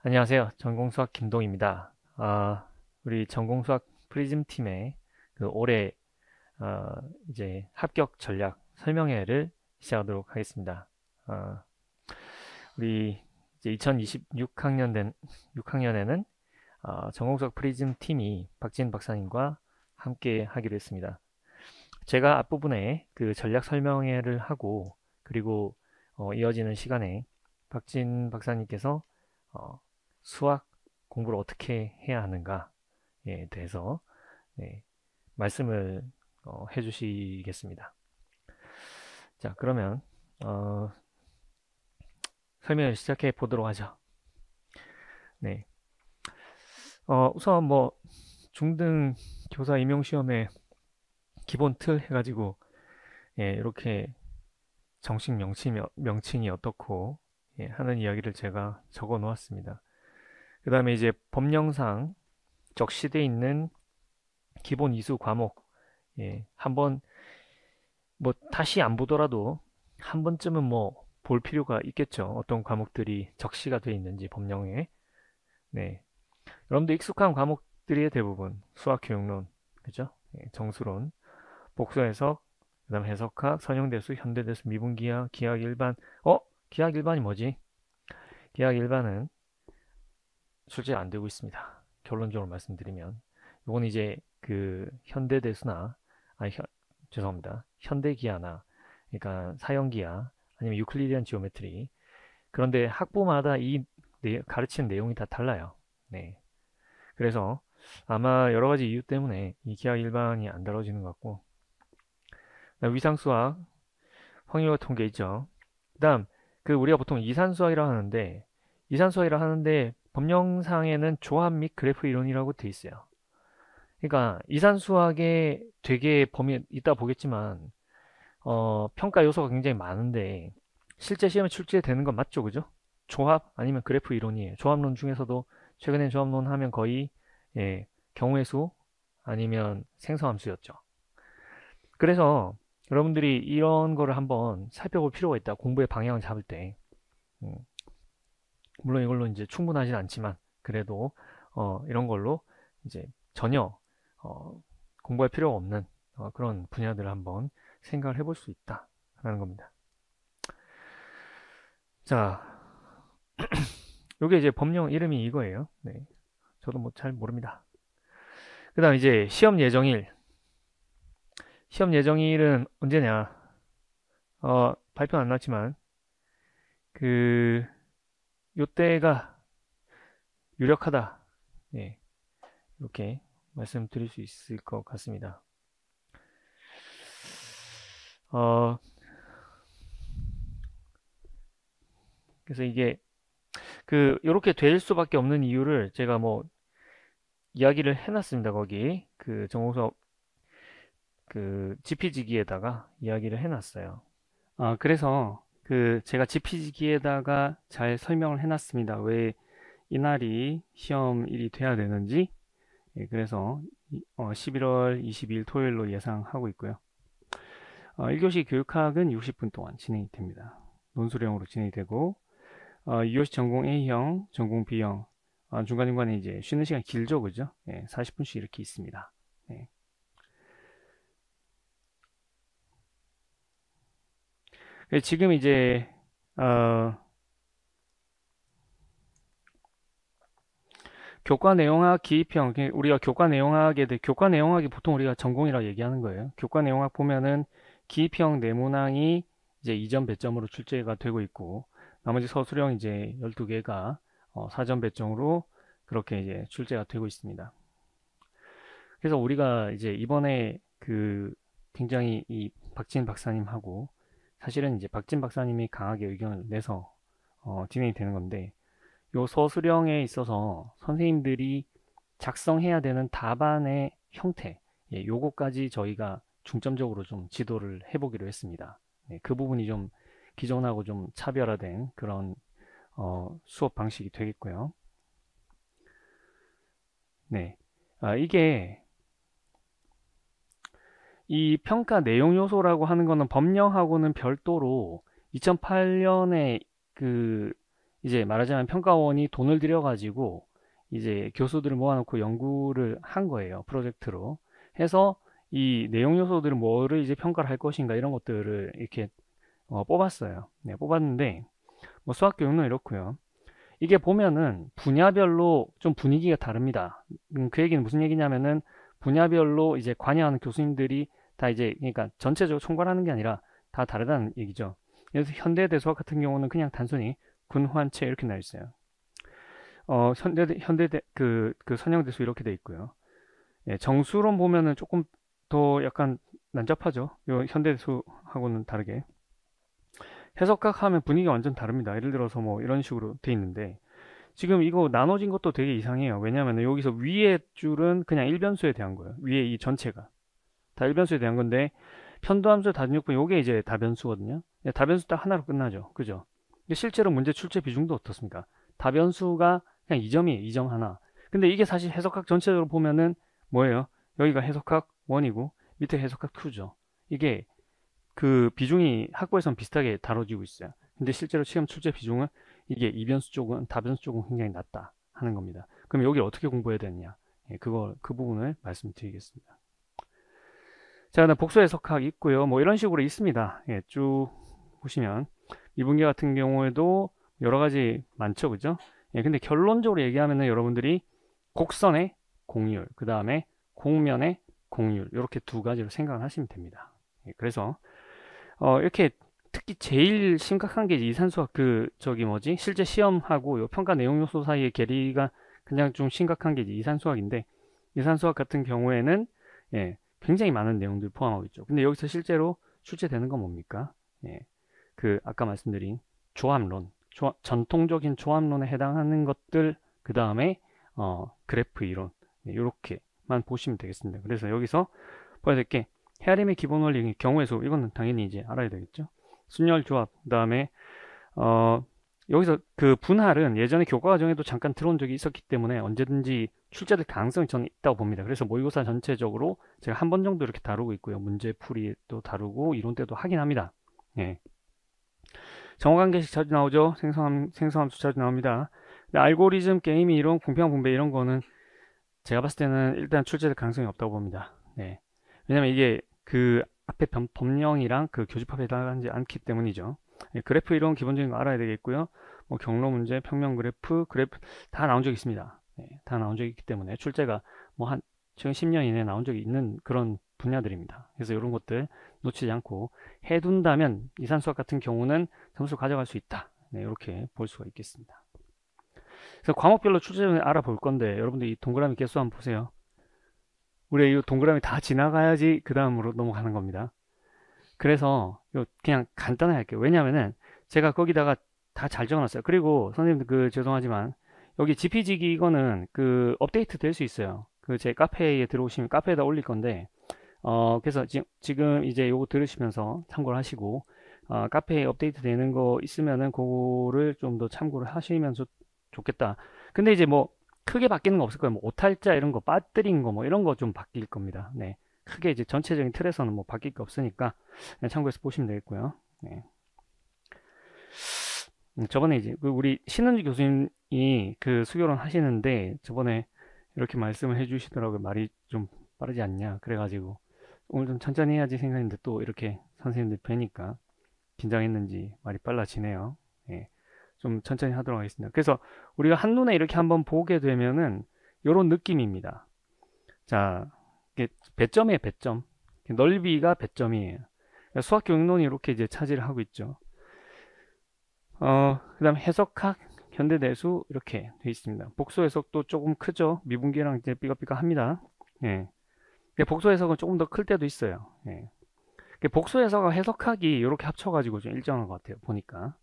안녕하세요. 전공수학 김동입니다. 우리 전공수학 프리즘 팀의 그 올해 어, 이제 합격 전략 설명회를 시작하도록 하겠습니다. 어, 우리 이제 6학년에는 전공수학 프리즘 팀이 박진 박사님과 함께 하기로 했습니다. 제가 앞부분에 그 전략 설명회를 하고 그리고 이어지는 시간에 박진 박사님께서 어, 수학 공부를 어떻게 해야 하는가에 대해서 네, 말씀을 해주시겠습니다. 자, 그러면 어, 설명을 시작해 보도록 하죠. 네, 우선 뭐 중등 교사 임용 시험의 기본 틀 해가지고 이렇게 정식 명칭이 어떻고 하는 이야기를 제가 적어 놓았습니다. 그 다음에 이제 법령상 적시되어 있는 기본 이수 과목, 한번 뭐 다시 안 보더라도 한 번쯤은 뭐 볼 필요가 있겠죠. 어떤 과목들이 적시가 되어 있는지 법령에. 네. 여러분도 익숙한 과목들이 대부분 수학 교육론, 그죠? 정수론, 복수 해석, 그다음 해석학, 선형대수, 현대대수, 미분기하, 기하학 일반. 기하학 일반이 뭐지? 기하학 일반은 출제 안 되고 있습니다. 결론적으로 말씀드리면 이건 이제 그 현대대수나 죄송합니다. 현대기하나 그러니까 사형기하 아니면 유클리디안 지오메트리 그런데 학부마다 가르치는 내용이 다 달라요. 네. 그래서 아마 여러 가지 이유 때문에 이 기하 일반이 안 다뤄지는 것 같고 위상수학, 확률과 통계 있죠. 그다음 그 우리가 보통 이산수학이라 하는데 법령상에는 조합 및 그래프 이론이라고 돼 있어요. 그러니까 이산수학에 되게 범위 이따 보겠지만 평가 요소가 굉장히 많은데 실제 시험에 출제되는 건 맞죠, 그죠? 조합 아니면 그래프 이론이에요. 조합론 중에서도 최근에 조합론 하면 거의 경우의 수 아니면 생성함수였죠. 그래서 여러분들이 이런 거를 한번 살펴볼 필요가 있다. 공부의 방향을 잡을 때. 음, 물론 이걸로 이제 충분하진 않지만 그래도 이런 걸로 이제 전혀 어, 공부할 필요가 없는 그런 분야들을 한번 생각을 해볼 수 있다라는 겁니다. 자, 요게 이제 법령 이름이 이거예요. 네, 저도 뭐 잘 모릅니다. 그다음 이제 시험 예정일. 시험 예정일은 언제냐? 발표는 안 났지만 그 요때가 유력하다. 예, 이렇게 말씀드릴 수 있을 것 같습니다. 어, 그래서 이게 요렇게 될 수밖에 없는 이유를 제가 뭐 이야기를 해놨습니다. 거기 그 정호석 그 지피지기에다가 이야기를 해놨어요. 그래서 그 제가 지피지기에다가 잘 설명을 해놨습니다. 왜 이날이 시험일이 돼야 되는지. 그래서 11월 22일 토요일로 예상하고 있고요. 1교시 교육학은 60분 동안 진행이 됩니다. 논술형으로 진행이 되고 2교시 전공 A형, 전공 B형 중간중간에 이제 쉬는 시간 길죠, 그죠? 40분씩 이렇게 있습니다. 네. 지금 이제 교과 내용학 기입형 우리가 교과 내용학이 보통 우리가 전공이라고 얘기하는 거예요. 교과 내용학 보면은 기입형 네모낭이 이제 2점 배점으로 출제가 되고 있고 나머지 서술형 이제 12개가 4점 배점으로 그렇게 이제 출제가 되고 있습니다. 그래서 우리가 이제 이번에 그 굉장히 이 박진 박사님하고 사실은 이제 박진 박사님이 강하게 의견을 내서 진행이 되는 건데 요 서술형에 있어서 선생님들이 작성해야 되는 답안의 형태, 요거까지 저희가 중점적으로 좀 지도를 해보기로 했습니다. 그 부분이 좀 기존하고 좀 차별화된 그런 수업 방식이 되겠고요. 네, 이게 이 평가 내용 요소라고 하는 거는 법령하고는 별도로 2008년에 그 이제 말하자면 평가원이 돈을 들여가지고 이제 교수들을 모아놓고 연구를 한 거예요. 프로젝트로. 해서 이 내용 요소들은 뭐를 이제 평가를 할 것인가 이런 것들을 이렇게 뽑았어요. 네, 뽑았는데 뭐 수학 교육은 이렇고요. 이게 보면은 분야별로 좀 분위기가 다릅니다. 그 얘기는 무슨 얘기냐면은 분야별로 이제 관여하는 교수님들이 다 이제 그러니까 전체적으로 총괄하는 게 아니라 다 다르다는 얘기죠. 그래서 현대대 수학 같은 경우는 그냥 단순히 군환체 이렇게 나 있어요. 현대대 그 선형대수 이렇게 돼 있고요. 예, 정수론 보면은 조금 더 약간 난잡하죠. 요 현대대수하고는 다르게. 해석학 하면 분위기가 완전 다릅니다. 예를 들어서 뭐 이런 식으로 돼 있는데 지금 이거 나눠진 것도 되게 이상해요. 왜냐하면 여기서 위에 줄은 그냥 일변수에 대한 거예요. 위에 이 전체가 다 일변수에 대한 건데 편도함수 다중육분 요게 이제 다변수거든요. 다변수 딱 하나로 끝나죠. 그죠? 근데 실제로 문제 출제 비중도 어떻습니까? 다변수가 그냥 2점이에요. 2점 하나. 근데 이게 사실 해석학 전체적으로 보면은 뭐예요? 여기가 해석학 1이고 밑에 해석학 2죠. 이게 그 비중이 학부에서는 비슷하게 다뤄지고 있어요. 근데 실제로 시험 출제 비중은 이게 이변수 쪽은 다변수 쪽은 굉장히 낮다 하는 겁니다. 그럼 여기 어떻게 공부해야 되느냐? 예, 그 부분을 말씀드리겠습니다. 자, 그다음 복수 해석학 있고요. 뭐 이런 식으로 있습니다. 예, 쭉 보시면 미분계 같은 경우에도 여러 가지 많죠, 그죠? 예, 근데 결론적으로 얘기하면은 여러분들이 곡선의 공률, 그 다음에 곡면의 공률 이렇게 두 가지로 생각을 하시면 됩니다. 예, 그래서 이렇게 특히 제일 심각한 게 이산수학 그 저기 뭐지 실제 시험하고 요 평가 내용 요소 사이의 괴리가 그냥 좀 심각한 게 이산수학인데 이산수학 같은 경우에는 예, 굉장히 많은 내용들 포함하고 있죠. 근데 여기서 실제로 출제되는 건 뭡니까? 예, 그 아까 말씀드린 조합론, 전통적인 조합론에 해당하는 것들 그 다음에 그래프 이론 이렇게만 보시면 되겠습니다. 그래서 여기서 봐야 될 게 헤아림의 기본 원리 경우의 수 이거는 당연히 이제 알아야 되겠죠. 순열 조합 그다음에 여기서 그 분할은 예전에 교과 과정에도 잠깐 들어온 적이 있었기 때문에 언제든지 출제될 가능성이 저는 있다고 봅니다. 그래서 모의고사 전체적으로 제가 한 번 정도 이렇게 다루고 있고요. 문제풀이도 다루고 이론 때도 하긴 합니다. 예. 정호관계식 자주 나오죠. 생성함수 자주 나옵니다. 근데 알고리즘, 게임이 이론, 공평 분배 이런 거는 제가 봤을 때는 일단 출제될 가능성이 없다고 봅니다. 네. 왜냐면 이게 그 앞에 법령이랑 그 교집합에 해당하지 않기 때문이죠. 예, 그래프 이론 기본적인 거 알아야 되겠고요. 뭐 경로 문제, 평면 그래프 다 나온 적이 있습니다. 예, 다 나온 적이 있기 때문에 출제가 뭐 한 최근 10년 이내에 나온 적이 있는 그런 분야들입니다. 그래서 이런 것들 놓치지 않고 해둔다면 이산수학 같은 경우는 점수 가져갈 수 있다. 네, 이렇게 볼 수가 있겠습니다. 그래서 과목별로 출제를 알아볼 건데 여러분들 이 동그라미 개수 한번 보세요. 우리 이 동그라미 다 지나가야지 그 다음으로 넘어가는 겁니다. 그래서 그냥 간단하게 할게요. 왜냐면은 제가 거기다가 다 잘 적어놨어요. 그리고 선생님들 그 죄송하지만 여기 GPG기 이거는 그 업데이트 될 수 있어요. 그 제 카페에 들어오시면 카페에다 올릴 건데 그래서 지금 이제 요거 들으시면서 참고를 하시고 카페에 업데이트 되는 거 있으면은 그거를 좀 더 참고를 하시면서 좋겠다. 근데 이제 뭐 크게 바뀌는 거 없을 거예요. 뭐 오탈자 이런 거 빠뜨린 거 뭐 이런 거 좀 바뀔 겁니다. 네. 크게 이제 전체적인 틀에서는 뭐 바뀔 게 없으니까 참고해서 보시면 되겠고요. 네. 저번에 이제 그 우리 신은주 교수님이 그 수교론 하시는데 저번에 이렇게 말씀을 해주시더라고요. 말이 좀 빠르지 않냐. 그래가지고 오늘 좀 천천히 해야지 생각했는데 또 이렇게 선생님들 뵈니까 긴장했는지 말이 빨라지네요. 예. 좀 천천히 하도록 하겠습니다. 그래서 우리가 한눈에 이렇게 한번 보게 되면은 이런 느낌입니다. 자, 이게 배점이에요, 배점. 넓이가 배점이에요. 수학 경영론이 이렇게 이제 차지를 하고 있죠. 그 다음 해석학, 현대대수 이렇게 되어 있습니다. 복수 해석도 조금 크죠. 미분계랑 이제 삐걱삐걱합니다. 예. 복수 해석은 조금 더 클 때도 있어요. 예. 복수 해석과 해석학이 이렇게 합쳐가지고 좀 일정한 것 같아요. 보니까.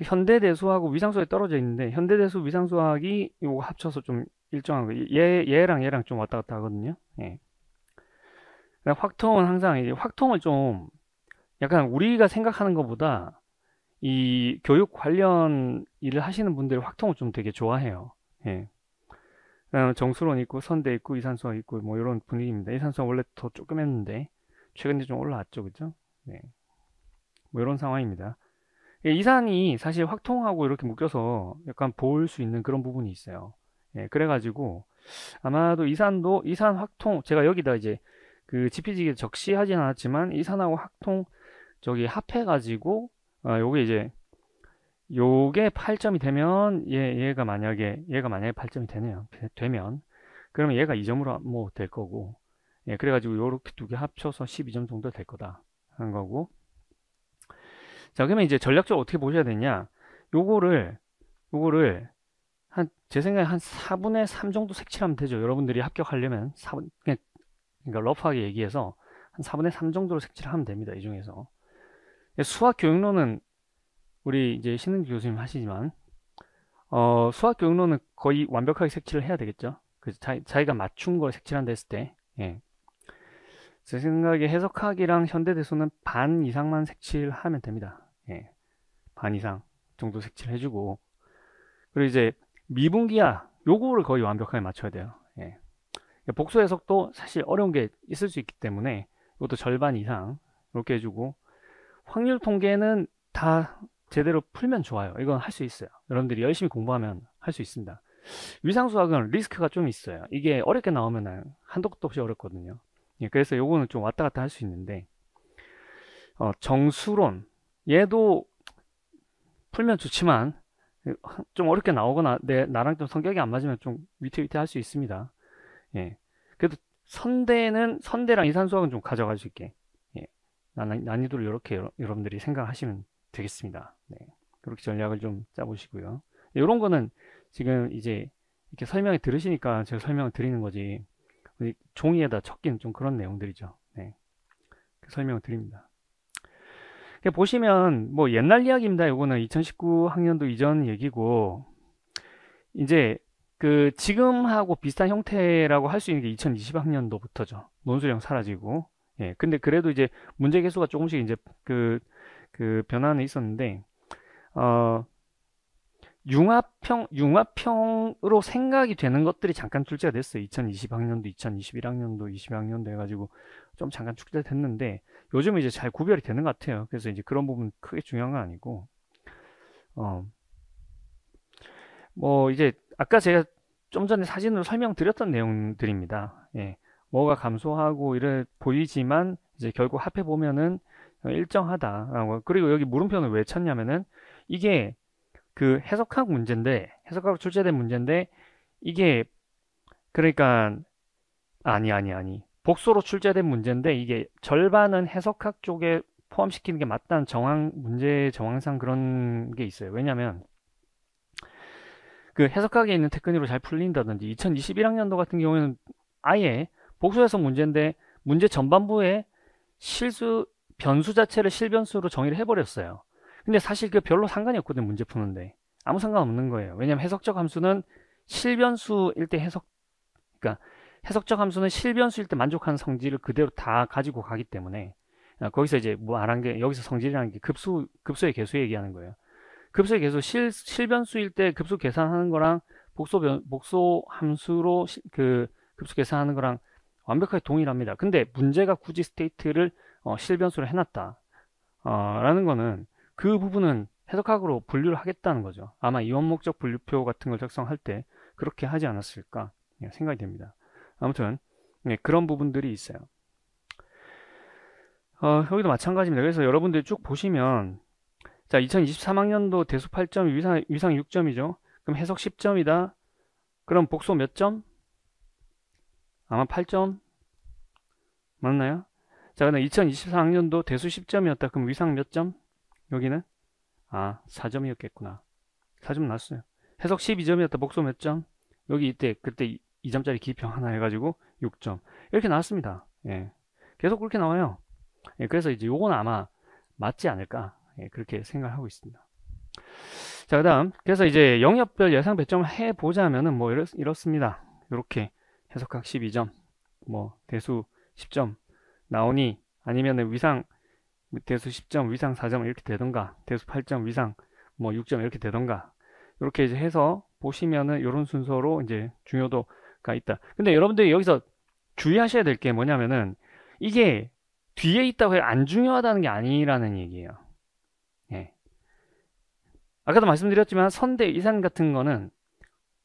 현대대수하고 위상수학이 떨어져 있는데 현대대수 위상수학이 이거 합쳐서 좀 일정한 거. 얘랑 얘랑 좀 왔다 갔다 하거든요. 예. 확통은 항상 이제 확통을 좀 약간 우리가 생각하는 것보다 이 교육 관련 일을 하시는 분들이 확통을 좀 되게 좋아해요. 예. 정수론 있고 선대 있고 이산수학 있고 뭐 이런 분위기입니다. 이산수학 원래 더 조금 했는데 최근에 좀 올라왔죠, 그죠? 네. 뭐 이런 상황입니다. 이산이 사실 확통하고 이렇게 묶여서 약간 보일 수 있는 그런 부분이 있어요. 그래가지고 아마도 이산 확통 제가 여기다 이제 그 GPG에 적시하진 않았지만 이산하고 확통 저기 합해가지고 요게 이제 요게 8점이 되면 얘가 만약에 8점이 되면 그러면 얘가 2점으로 뭐 될 거고 그래가지고 요렇게 두 개 합쳐서 12점 정도 될 거다 하는 거고. 자, 그러면 이제 전략적으로 어떻게 보셔야 되냐? 요거를 제 생각에 한 4분의 3 정도 색칠하면 되죠. 여러분들이 합격하려면 그러니까 러프하게 얘기해서 한 4분의 3 정도로 색칠하면 됩니다. 이 중에서. 수학 교육론은 우리 이제 신은기 교수님 하시지만 수학 교육론은 거의 완벽하게 색칠을 해야 되겠죠. 그래서 자기가 맞춘 걸 색칠한다 했을 때 제 생각에 해석학이랑 현대대수는 반 이상만 색칠하면 됩니다. 반 이상 정도 색칠해주고 그리고 이제 미분기야 요거를 거의 완벽하게 맞춰야 돼요. 복수 해석도 사실 어려운 게 있을 수 있기 때문에 이것도 절반 이상 이렇게 해주고 확률 통계는 다 제대로 풀면 좋아요. 이건 할 수 있어요. 여러분들이 열심히 공부하면 할 수 있습니다. 위상수학은 리스크가 좀 있어요. 이게 어렵게 나오면 한도 끝도 없이 어렵거든요. 그래서 요거는 좀 왔다 갔다 할 수 있는데 정수론 얘도 풀면 좋지만 좀 어렵게 나오거나 나랑 좀 성격이 안 맞으면 좀 위태위태할 수 있습니다. 그래도 선대랑 이산수학은 좀 가져갈 수 있게 난이도를 이렇게 여러분들이 생각하시면 되겠습니다. 그렇게 전략을 좀 짜보시고요. 이런 거는 지금 이제 이렇게 설명을 들으시니까 제가 설명을 드리는 거지 종이에다 적기는 좀 그런 내용들이죠. 설명을 드립니다. 보시면 뭐 옛날 이야기입니다. 이거는 2019 학년도 이전 얘기고 이제 그 지금하고 비슷한 형태라고 할 수 있는 게 2020 학년도부터죠. 논술형 사라지고 근데 그래도 이제 문제 개수가 조금씩 이제 그 변화는 있었는데 융합형으로 생각이 되는 것들이 잠깐 출제가 됐어요. 2020 학년도, 2021 학년도, 20학년도 해가지고 좀 잠깐 출제됐는데 요즘은 이제 잘 구별이 되는 것 같아요. 그래서 이제 그런 부분 크게 중요한 건 아니고 뭐 이제 아까 제가 좀 전에 사진으로 설명드렸던 내용들입니다. 뭐가 감소하고 이래 보이지만 이제 결국 합해 보면은 일정하다. 그리고 여기 물음표는 왜 쳤냐면은 이게 그 해석학 문제인데 해석학으로 출제된 문제인데 이게 그러니까 아니 복소로 출제된 문제인데 이게 절반은 해석학 쪽에 포함시키는 게 맞다는 문제 정황상 그런 게 있어요. 왜냐면 그 해석학에 있는 테크닉으로 잘 풀린다든지 2021학년도 같은 경우에는 아예 복수 해석 문제인데 문제 전반부에 변수 자체를 실변수로 정의를 해버렸어요. 근데 사실 그 별로 상관이 없거든요. 문제 푸는데 아무 상관없는 거예요. 왜냐면 해석적 함수는 실변수일 때 그러니까 해석적 함수는 실변수일 때 만족하는 성질을 그대로 다 가지고 가기 때문에 거기서 이제 말한 게 여기서 성질이라는 게 급수의 개수 얘기하는 거예요. 급수의 개수 실변수일 때 급수 계산하는 거랑 복소 함수로 그 급수 계산하는 거랑 완벽하게 동일합니다. 근데 문제가 굳이 스테이트를 실변수로 해놨다 라는 거는 그 부분은 해석학으로 분류를 하겠다는 거죠. 아마 이원목적 분류표 같은 걸 작성할 때 그렇게 하지 않았을까 생각이 됩니다. 아무튼 그런 부분들이 있어요. 여기도 마찬가지입니다. 그래서 여러분들 쭉 보시면 자 2023학년도 대수 8점 위상 6점이죠. 그럼 해석 10점이다. 그럼 복소 몇 점? 아마 8점 맞나요? 자 그럼 2024학년도 대수 10점이었다. 그럼 위상 몇 점? 여기는 4점이었겠구나. 4점 났어요. 해석 12점이었다. 복소 몇 점? 여기 그때 2점짜리 기평 하나 해가지고 6점. 이렇게 나왔습니다. 계속 그렇게 나와요. 그래서 이제 요건 아마 맞지 않을까. 그렇게 생각하고 있습니다. 자, 그 다음. 그래서 이제 영역별 예상 배점을 해보자면은 뭐 이렇습니다. 이렇게 해석학 12점, 뭐 대수 10점 나오니 아니면은 위상 대수 10점, 위상 4점 이렇게 되던가, 대수 8점, 위상 뭐 6점 이렇게 되던가, 이렇게 이제 해서 보시면은 이런 순서로 이제 중요도가 있다. 근데 여러분들이 여기서 주의하셔야 될 게 뭐냐면은 이게 뒤에 있다고 해서 안 중요하다는 게 아니라는 얘기예요. 아까도 말씀드렸지만 선대, 이산 같은 거는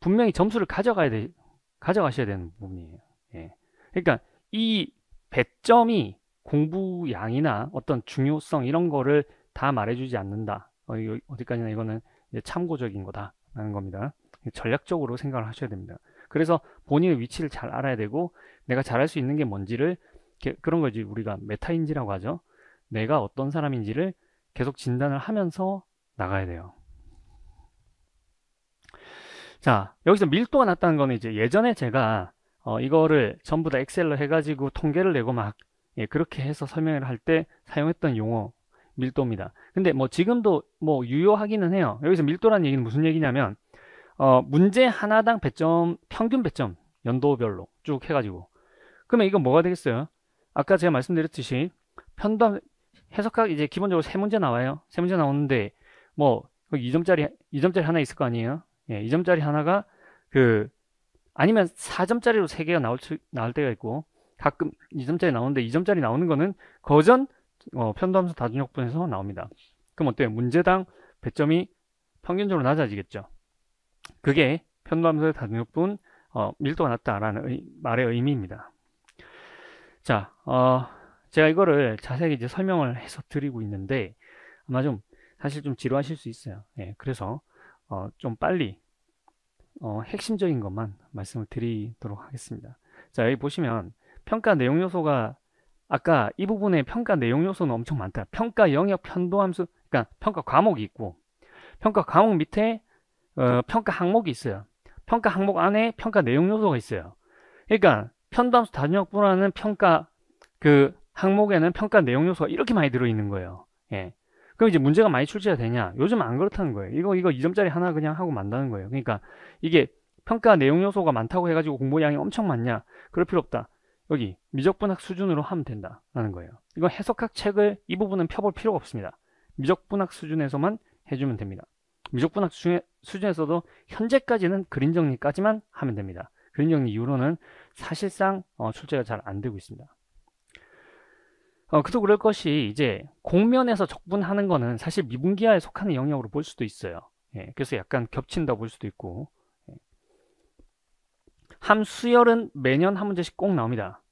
분명히 점수를 가져가셔야 되는 부분이에요. 예. 그러니까 이 배점이 공부량이나 어떤 중요성 이런 거를 다 말해주지 않는다. 이거 어디까지나 이거는 이제 참고적인 거다라는 겁니다. 전략적으로 생각을 하셔야 됩니다. 그래서 본인의 위치를 잘 알아야 되고 내가 잘할 수 있는 게 뭔지를 그런 거지 우리가 메타인지라고 하죠. 내가 어떤 사람인지를 계속 진단을 하면서 나가야 돼요. 자, 여기서 밀도가 낮다는 거는 이제 예전에 제가 이거를 전부 다 엑셀로 해가지고 통계를 내고 막 그렇게 해서 설명을 할 때 사용했던 용어 밀도입니다. 근데 뭐 지금도 뭐 유효하기는 해요. 여기서 밀도라는 얘기는 무슨 얘기냐면 문제 하나당 배점, 평균 배점 연도별로 쭉 해가지고 그러면 이건 뭐가 되겠어요? 아까 제가 말씀드렸듯이 편담 해석학 이제 기본적으로 세 문제 나와요. 세 문제 나오는데 뭐 2점짜리 하나 있을 거 아니에요? 예, 2점짜리 하나가 그 아니면 4점짜리로 3개가 나올 때가 있고 가끔 2점짜리 나오는데 2점짜리 나오는 거는 거전 편도함수 다중역분에서 나옵니다. 그럼 어때요? 문제당 배점이 평균적으로 낮아지겠죠. 그게 편도함수의 다중역분 밀도가 낮다라는 말의 의미입니다. 자, 제가 이거를 자세히 이제 설명을 해서 드리고 있는데 아마 좀 사실 좀 지루하실 수 있어요. 예, 그래서 좀 빨리 핵심적인 것만 말씀을 드리도록 하겠습니다. 자, 여기 보시면 평가 내용 요소가 아까 이 부분에 평가 내용 요소는 엄청 많다. 평가 영역 편도함수, 그러니까 평가 과목이 있고 평가 과목 밑에 평가 항목이 있어요. 평가 항목 안에 평가 내용 요소가 있어요. 그러니까 편도함수 다중역분하는 평가 그 항목에는 평가 내용 요소가 이렇게 많이 들어있는 거예요. 예. 그럼 이제 문제가 많이 출제가 되냐? 요즘 안 그렇다는 거예요. 이거 2점짜리 하나 그냥 하고 만다는 거예요. 그러니까 이게 평가 내용 요소가 많다고 해가지고 공부량이 엄청 많냐? 그럴 필요 없다. 여기 미적분학 수준으로 하면 된다라는 거예요. 이건 해석학 책을 이 부분은 펴볼 필요가 없습니다. 미적분학 수준에서만 해주면 됩니다. 미적분학 수준에서도 현재까지는 그림 정리까지만 하면 됩니다. 그림 정리 이후로는 사실상 출제가 잘 안 되고 있습니다. 그도 그럴 것이 이제 공면에서 적분하는 거는 사실 미분기하에 속하는 영역으로 볼 수도 있어요. 예, 그래서 약간 겹친다고 볼 수도 있고 예. 함수열은 매년 한 문제씩 꼭 나옵니다.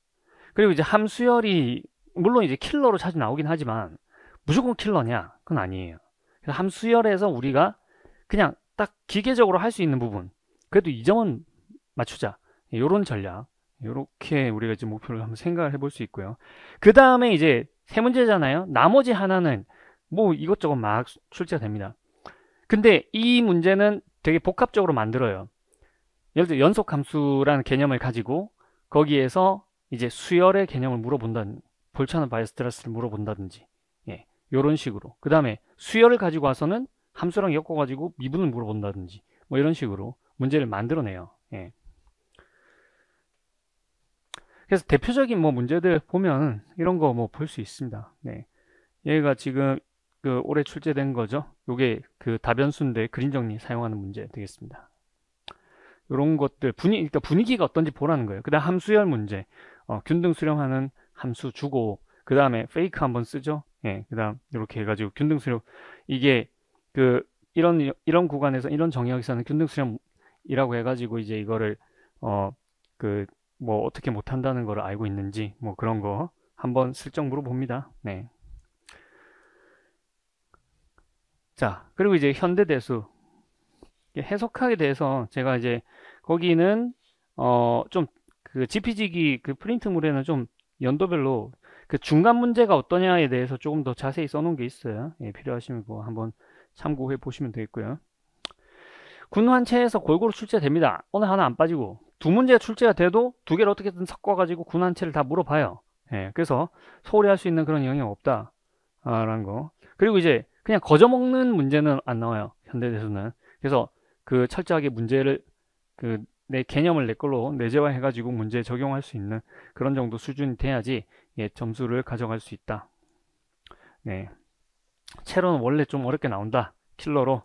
그리고 이제 함수열이 물론 이제 킬러로 자주 나오긴 하지만 무조건 킬러냐? 그건 아니에요. 그래서 함수열에서 우리가 그냥 딱 기계적으로 할 수 있는 부분 그래도 이 점은 맞추자. 이런 전략 이렇게 우리가 이제 목표를 한번 생각을 해볼 수 있고요. 그 다음에 이제 세 문제잖아요. 나머지 하나는 뭐 이것저것 막 출제가 됩니다. 근데 이 문제는 되게 복합적으로 만들어요. 예를 들어 연속함수라는 개념을 가지고 거기에서 이제 수열의 개념을 물어본다든지 볼차너 바이어스트라스를 물어본다든지 예, 이런 식으로 그 다음에 수열을 가지고 와서는 함수랑 엮어가지고 미분을 물어본다든지 뭐 이런 식으로 문제를 만들어내요. 예. 그래서 대표적인 뭐 문제들 보면 이런 거 뭐 볼 수 있습니다. 네. 얘가 지금 그 올해 출제된 거죠. 요게 그 다변수인데 그림 정리 사용하는 문제 되겠습니다. 이런 것들 그러니까 분위기가 어떤지 보라는 거예요. 그다음 함수열 문제, 균등 수렴하는 함수 주고 그 다음에 페이크 한번 쓰죠. 예, 그다음 이렇게 해가지고 균등 수렴 이게 그 이런 구간에서 이런 정역에서는 균등 수렴이라고 해가지고 이제 이거를 그 뭐 어떻게 못한다는 걸 알고 있는지 뭐 그런 거 한번 슬쩍 물어봅니다. 네. 자, 그리고 이제 현대대수 해석하게 돼서 제가 이제 거기는 좀 그 GPG기 그 프린트물에는 좀 연도별로 그 중간 문제가 어떠냐에 대해서 조금 더 자세히 써놓은 게 있어요. 예, 필요하시면 그거 한번 참고해 보시면 되겠고요. 군환체에서 골고루 출제됩니다. 어느 하나 안 빠지고 두 문제가 출제가 돼도 두 개를 어떻게든 섞어가지고 군환체를 다 물어봐요. 예, 그래서 소홀히 할 수 있는 그런 영역 없다 라는 거. 그리고 이제 그냥 거저먹는 문제는 안 나와요. 현대대수는. 그래서 그 철저하게 문제를 그 내 개념을 내 걸로 내재화 해가지고 문제에 적용할 수 있는 그런 정도 수준이 돼야지 예, 점수를 가져갈 수 있다. 네. 채로는 원래 좀 어렵게 나온다. 킬러로.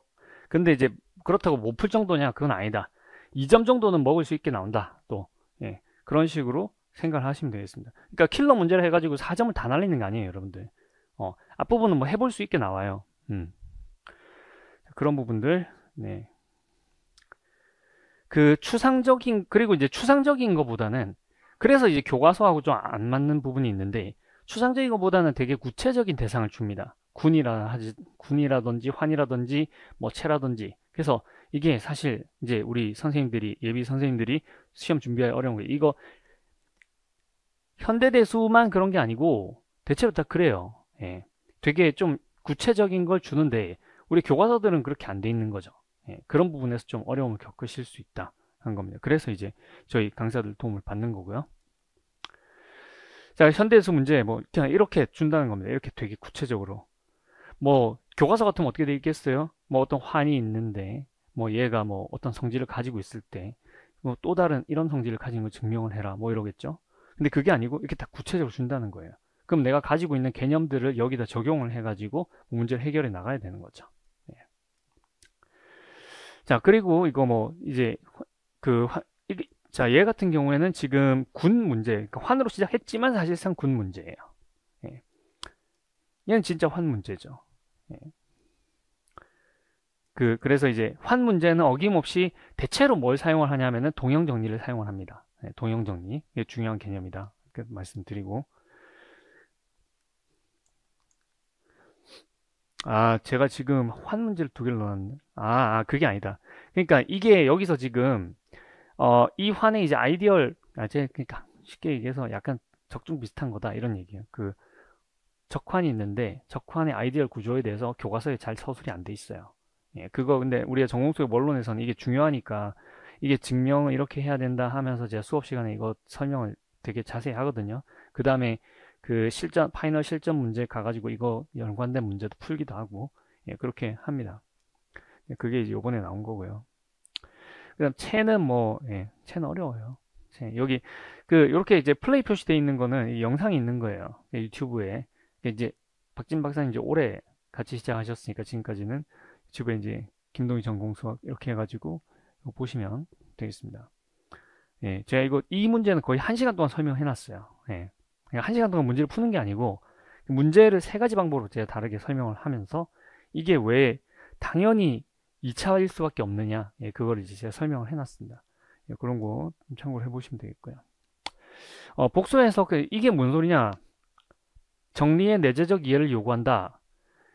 근데 이제 그렇다고 못 풀 정도냐? 그건 아니다. 2점 정도는 먹을 수 있게 나온다. 또 예, 그런 식으로 생각을 하시면 되겠습니다. 그러니까 킬러 문제를 해가지고 4점을 다 날리는 게 아니에요, 여러분들. 앞부분은 뭐 해볼 수 있게 나와요. 그런 부분들. 네. 그 추상적인, 그리고 이제 추상적인 것보다는, 그래서 이제 교과서하고 좀 안 맞는 부분이 있는데, 추상적인 것보다는 되게 구체적인 대상을 줍니다. 군이라든지 환이라든지 뭐 채라든지. 그래서 이게 사실 이제 우리 선생님들이, 예비 선생님들이 시험 준비하기 어려운 거예요. 이거 현대대수만 그런 게 아니고 대체로 다 그래요. 예. 되게 좀 구체적인 걸 주는데 우리 교과서들은 그렇게 안 돼 있는 거죠. 예. 그런 부분에서 좀 어려움을 겪으실 수 있다 하는 겁니다. 그래서 이제 저희 강사들 도움을 받는 거고요. 자, 현대수 문제 뭐 그냥 이렇게 준다는 겁니다. 이렇게 되게 구체적으로. 뭐 교과서 같으면 어떻게 돼 있겠어요? 뭐 어떤 환이 있는데 뭐 얘가 뭐 어떤 성질을 가지고 있을 때 뭐 또 다른 이런 성질을 가진 걸 증명을 해라 뭐 이러겠죠. 근데 그게 아니고 이렇게 다 구체적으로 준다는 거예요. 그럼 내가 가지고 있는 개념들을 여기다 적용을 해가지고 문제를 해결해 나가야 되는 거죠. 예. 자, 그리고 이거 뭐 이제 자, 얘 같은 경우에는 지금 군 문제, 그러니까 환으로 시작했지만 사실상 군 문제예요. 예. 얘는 진짜 환 문제죠. 예. 그래서 이제 환 문제는 어김없이 대체로 뭘 사용을 하냐면은 동형 정리를 사용을 합니다. 네, 동형 정리. 이게 중요한 개념이다. 말씀드리고. 아, 제가 지금 환 문제를 두 개를 넣었는데. 그게 아니다. 그러니까 이게 여기서 지금, 이 환의 이제 아이디얼, 그러니까 쉽게 얘기해서 약간 적중 비슷한 거다. 이런 얘기예요. 적환이 있는데, 적환의 아이디얼 구조에 대해서 교과서에 잘 서술이 안 돼 있어요. 예, 그거 근데 우리가 전공수의 원론에서는 이게 중요하니까 이게 증명을 이렇게 해야 된다 하면서 제가 수업 시간에 이거 설명을 되게 자세히 하거든요. 그 다음에 그 파이널 실전 문제 가가지고 이거 연관된 문제도 풀기도 하고, 예, 그렇게 합니다. 예, 그게 이제 요번에 나온 거고요. 그 다음 채는 뭐, 예, 채는 어려워요. 여기, 요렇게 이제 플레이 표시되어 있는 거는 이 영상이 있는 거예요. 유튜브에. 이제 박진 박사님 이제 올해 같이 시작하셨으니까 지금까지는 유튜브에 이제 김동희 전공수학 이렇게 해가지고 이거 보시면 되겠습니다. 예, 제가 이 문제는 거의 1시간 동안 설명해 놨어요. 예. 그러니까 1시간 동안 문제를 푸는 게 아니고 문제를 3가지 방법으로 제가 다르게 설명을 하면서 이게 왜 당연히 2차일 수밖에 없느냐, 예, 그걸 이제 제가 설명을 해놨습니다. 예, 그런 거 참고를 해보시면 되겠고요. 복수 해석, 이게 뭔 소리냐? 정리의 내재적 이해를 요구한다.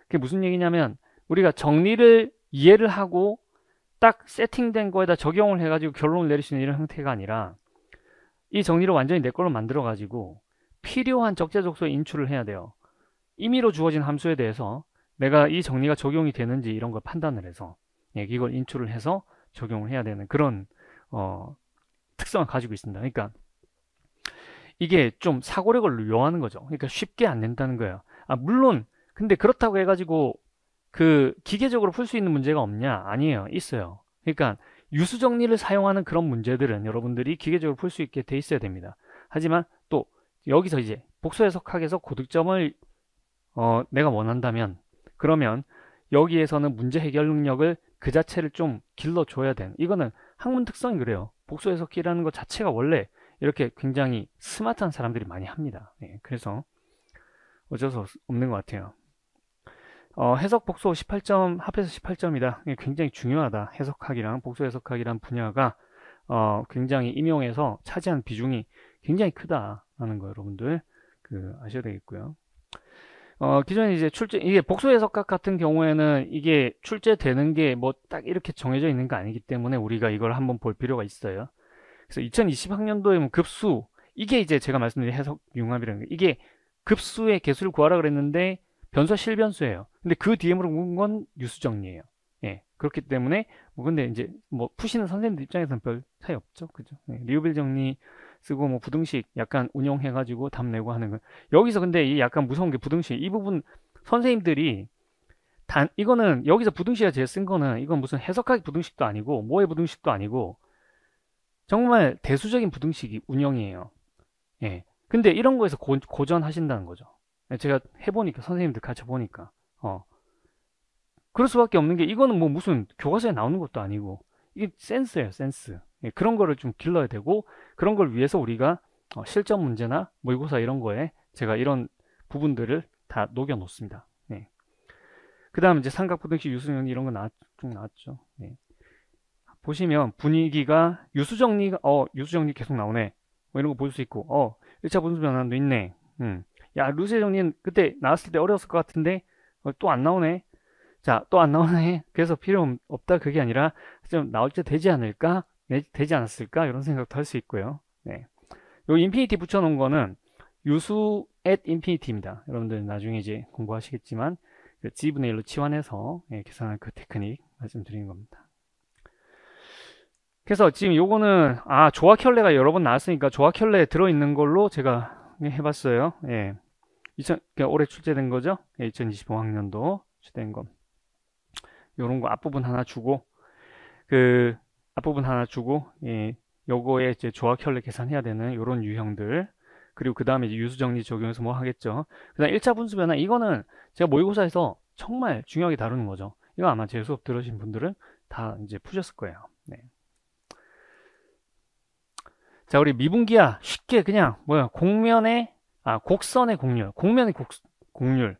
그게 무슨 얘기냐면 우리가 정리를 이해를 하고 딱 세팅된 거에다 적용을 해가지고 결론을 내릴 수 있는 이런 형태가 아니라 이 정리를 완전히 내 걸로 만들어가지고 필요한 적재적소에 인출을 해야 돼요. 임의로 주어진 함수에 대해서 내가 이 정리가 적용이 되는지 이런 걸 판단을 해서, 예, 이걸 인출을 해서 적용을 해야 되는 그런 특성을 가지고 있습니다. 그러니까 이게 좀 사고력을 요하는 거죠. 그러니까 쉽게 안 된다는 거예요. 물론 근데 그렇다고 해가지고 기계적으로 풀 수 있는 문제가 없냐? 아니에요. 있어요. 그러니까 유수 정리를 사용하는 그런 문제들은 여러분들이 기계적으로 풀 수 있게 돼 있어야 됩니다. 하지만 또 여기서 이제 복수 해석학에서 고득점을 내가 원한다면 그러면 여기에서는 문제 해결 능력을 그 자체를 좀 길러줘야 되는, 이거는 학문 특성이 그래요. 복수 해석이라는 것 자체가 원래 이렇게 굉장히 스마트한 사람들이 많이 합니다. 예, 그래서 어쩔 수 없는 것 같아요. 해석 복수 18점 합해서 18점이다. 굉장히 중요하다. 해석학이랑 복수 해석학이란 분야가 굉장히 임용에서 차지하는 비중이 굉장히 크다라는 거 여러분들 아셔야 되겠고요. 기존에 이제 이게 복수 해석학 같은 경우에는 이게 출제되는 게 뭐 딱 이렇게 정해져 있는 거 아니기 때문에 우리가 이걸 한번 볼 필요가 있어요. 그래서 2020학년도에 급수, 이게 이제 제가 말씀드린 해석 융합이라는 게, 이게 급수의 개수를 구하라 그랬는데 변수와 실변수예요. 근데 그 뒤에 물어본 건 유수정리예요. 예, 그렇기 때문에 근데 이제 뭐 푸시는 선생님들 입장에서는 별 차이 없죠, 그죠? 예, 리우빌 정리 쓰고 뭐 부등식 약간 운용해가지고 답 내고 하는 거. 여기서 근데 이 약간 무서운 게 부등식, 이 부분 선생님들이 이거는 여기서 부등식을 제가 쓴 거는 이건 무슨 해석하기 부등식도 아니고 뭐의 부등식도 아니고 정말 대수적인 부등식이 운영이에요. 예. 근데 이런 거에서 고전하신다는 거죠. 제가 해보니까, 선생님들 같이 보니까, 그럴 수밖에 없는 게, 이거는 뭐 무슨 교과서에 나오는 것도 아니고, 이게 센스예요, 센스. 예, 그런 거를 좀 길러야 되고, 그런 걸 위해서 우리가 실전 문제나 모의고사 이런 거에 제가 이런 부분들을 다 녹여 놓습니다. 예. 그 다음 이제 삼각부등식 유수정리 이런 거 쭉 나왔죠. 네. 보시면 분위기가 유수정리 계속 나오네. 뭐 이런 거 볼 수 있고, 1차 분수 변환도 있네. 야, 루세 정리는 그때 나왔을 때 어려웠을 것 같은데, 또 안 나오네. 자, 또 안 나오네. 그래서 필요 없다. 그게 아니라, 좀 나올 때 되지 않을까? 되지 않았을까? 이런 생각도 할 수 있고요. 네. 요 인피니티 붙여놓은 거는 유수 at 인피니티입니다. 여러분들 나중에 이제 공부하시겠지만, 그 G분의 1로 치환해서 계산한 그 테크닉 말씀드리는 겁니다. 그래서 지금 요거는 조화켤레가 여러 번 나왔으니까 조화켤레 들어있는 걸로 제가 해봤어요. 예. 그러니까 올해 출제된 거죠. 2025학년도 출제된 거. 요런 거 앞부분 하나 주고 예, 요거에 이제 조화켤레 계산해야 되는 요런 유형들. 그리고 그 다음에 이제 유수정리 적용해서 뭐 하겠죠. 그 다음 1차 분수 변화. 이거는 제가 모의고사에서 정말 중요하게 다루는 거죠. 이거 아마 제 수업 들으신 분들은 다 이제 푸셨을 거예요. 네. 자, 우리 미분기하 쉽게 그냥 곡선의 곡률, 공면의 곡률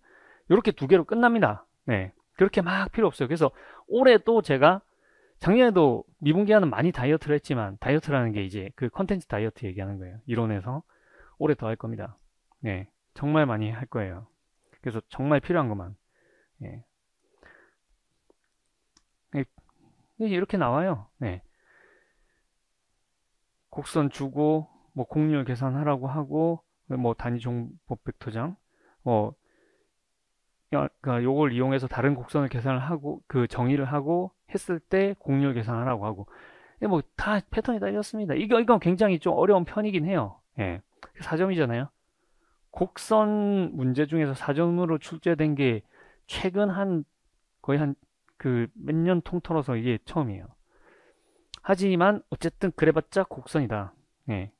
이렇게 두 개로 끝납니다. 네, 그렇게 막 필요 없어요. 그래서 올해도 제가 작년에도 미분기하는 많이 다이어트를 했지만 다이어트라는 게 이제 그 컨텐츠 다이어트 얘기하는 거예요. 이론에서 올해 더 할 겁니다. 네, 정말 많이 할 거예요. 그래서 정말 필요한 것만. 네. 이렇게 나와요. 네. 곡선 주고 뭐 곡률 계산하라고 하고 뭐 단위 종법 벡터장 그러니까 요걸 이용해서 다른 곡선을 계산을 하고 그 정의를 하고 했을 때 곡률 계산하라고 하고 뭐 다 패턴이 달렸습니다. 이건 굉장히 좀 어려운 편이긴 해요. 예. 4점이잖아요. 곡선 문제 중에서 4점으로 출제된 게 최근 거의 그 몇 년 통틀어서 이게 처음이에요. 하지만 어쨌든 그래봤자 곡선이다. 예.